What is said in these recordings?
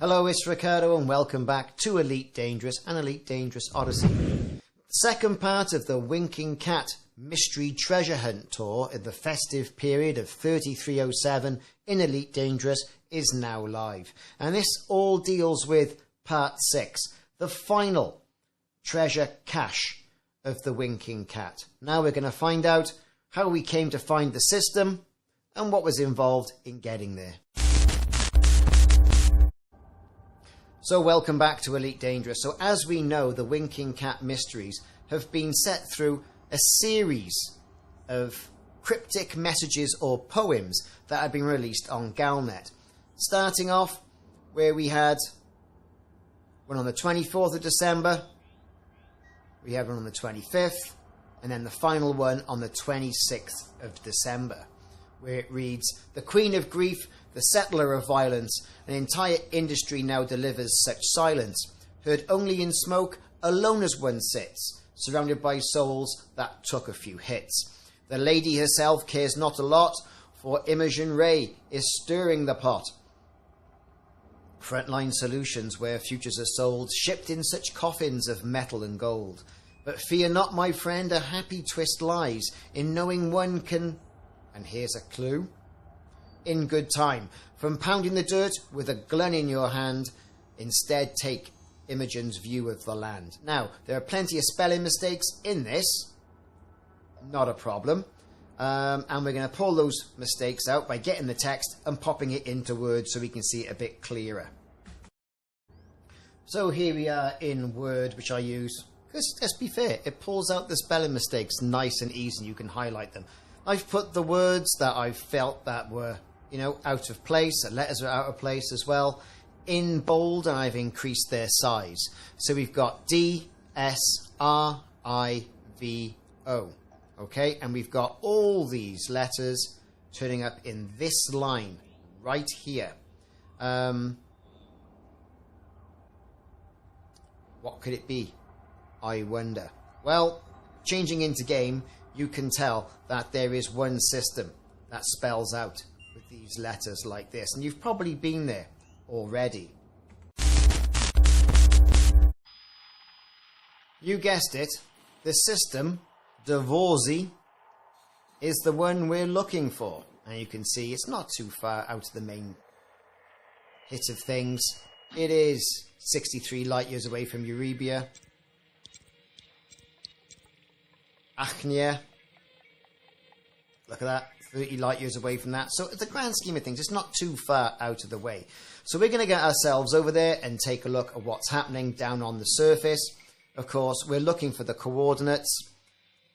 Hello, it's Ricardo and welcome back to Elite Dangerous and Elite Dangerous Odyssey. Second part of the Winking Cat Mystery Treasure Hunt Tour in the festive period of 3307 in Elite Dangerous is now live. And this all deals with part 6, the final treasure cache of the Winking Cat. Now we're going to find out how we came to find the system and what was involved in getting there. So welcome back to Elite Dangerous. So as we know, the Winking Cat mysteries have been set through a series of cryptic messages or poems that have been released on Galnet. Starting off where we had one on the 24th of December, we had one on the 25th, and then the final one on the 26th of December, where it reads, "The Queen of Grief, the settler of violence, an entire industry now delivers such silence. Heard only in smoke, alone as one sits, surrounded by souls that took a few hits. The lady herself cares not a lot, for Imogen le Ray is stirring the pot. Frontline Solutions, where futures are sold, shipped in such coffins of metal and gold. But fear not, my friend, a happy twist lies in knowing one can..." And here's a clue. "In good time, from pounding the dirt with a gun in your hand, instead take Imogen's view of the land." Now, there are plenty of spelling mistakes in this. Not a problem. And we're going to pull those mistakes out by getting the text and popping it into Word so we can see it a bit clearer. So here we are in Word, which I use, because let's be fair, it pulls out the spelling mistakes nice and easy and you can highlight them. I've put the words that I felt that were, out of place, the letters are out of place as well, in bold, and I've increased their size. So we've got D, S, R, I, V, O. Okay, and we've got all these letters turning up in this line right here. What could it be? I wonder. Well, changing into game, you can tell that there is one system that spells out with these letters like this, and you've probably been there already. You guessed it, the system, dvors, is the one we're looking for. And you can see it's not too far out of the main hit of things. It is 63 light years away from Erebia. Achnia, look at that, 30 light years away from that. So at the grand scheme of things, it's not too far out of the way. So we're going to get ourselves over there and take a look at what's happening down on the surface. Of course, we're looking for the coordinates.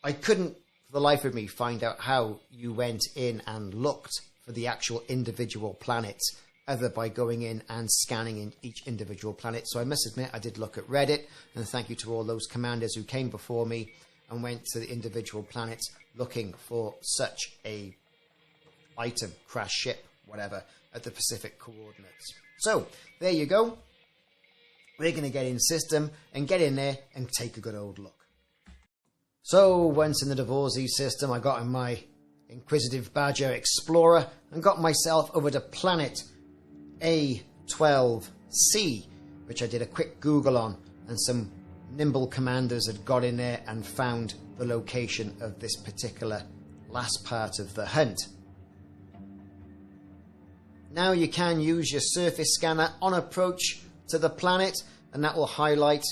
I couldn't, for the life of me, find out how you went in and looked for the actual individual planets, other by going in and scanning in each individual planet. So I must admit, I did look at Reddit, and thank you to all those commanders who came before me and went to the individual planets looking for such a item, crash ship, whatever, at the Pacific coordinates. So, there you go. We're going to get in system and get in there and take a good old look. So, once in the dvors system, I got in my Inquisitive Badger Explorer and got myself over to planet A12C, which I did a quick Google on, and some nimble commanders had got in there and found the location of this particular last part of the hunt. Now you can use your surface scanner on approach to the planet, and that will highlight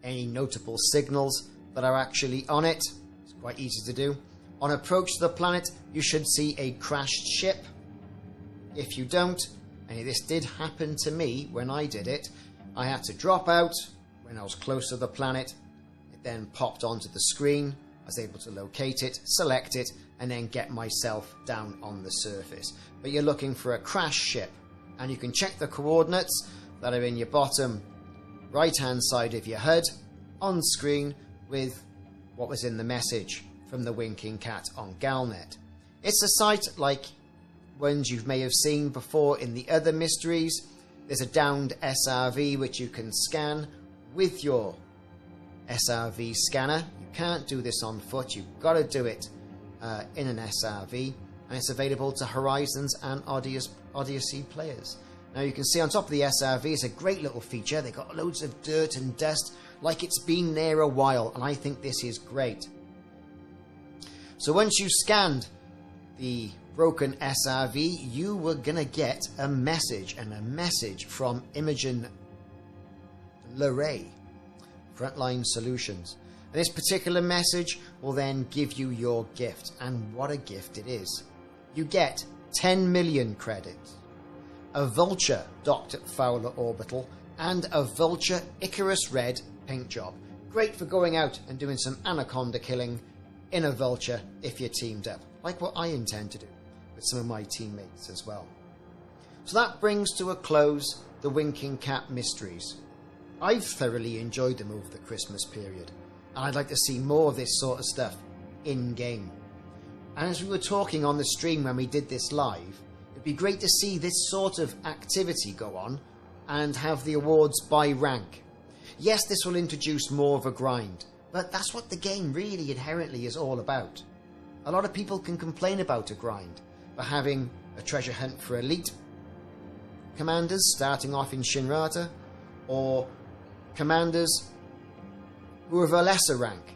any notable signals that are actually on it. It's quite easy to do. On approach to the planet, you should see a crashed ship. If you don't, and this did happen to me when I did it, I had to drop out when I was close to the planet. It then popped onto the screen. I was able to locate it, select it, and then get myself down on the surface. But you're looking for a crash ship, and you can check the coordinates that are in your bottom right hand side of your HUD on screen with what was in the message from the Winking Cat on Galnet. It's a site like ones you may have seen before in the other mysteries. There's a downed SRV which you can scan with your SRV scanner. You can't do this on foot, you've got to do it in an SRV, and it's available to Horizons and Odyssey players. Now you can see on top of the SRV, it's a great little feature. They've got loads of dirt and dust, like it's been there a while, and I think this is great. So once you scanned the broken SRV, you were going to get a message, and a message from Imogen le Ray, Frontline Solutions. And this particular message will then give you your gift, and what a gift it is. You get 10 million credits, a Vulture Dr. Fowler Orbital, and a Vulture Icarus Red paint job. Great for going out and doing some anaconda killing in a Vulture if you're teamed up, like what I intend to do with some of my teammates as well. So that brings to a close the Winking Cat mysteries. I've thoroughly enjoyed them over the Christmas period, and I'd like to see more of this sort of stuff in-game. And as we were talking on the stream when we did this live, it'd be great to see this sort of activity go on and have the awards by rank. Yes, this will introduce more of a grind, but that's what the game really inherently is all about. A lot of people can complain about a grind, but having a treasure hunt for elite commanders starting off in Shinrata, or commanders who are of a lesser rank,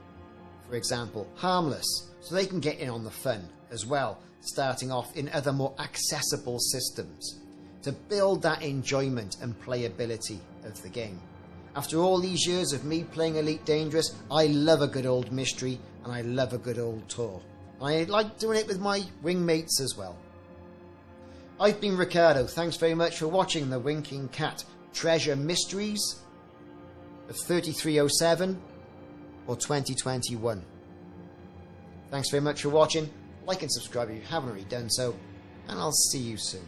for example, harmless, so they can get in on the fun as well, starting off in other more accessible systems, to build that enjoyment and playability of the game. After all these years of me playing Elite Dangerous, I love a good old mystery, and I love a good old tour. I like doing it with my wingmates as well. I've been Ricardo. Thanks very much for watching the Winking Cat Treasure Mysteries of 3307 or 2021. Thanks very much for watching. Like and subscribe if you haven't already done so, and I'll see you soon.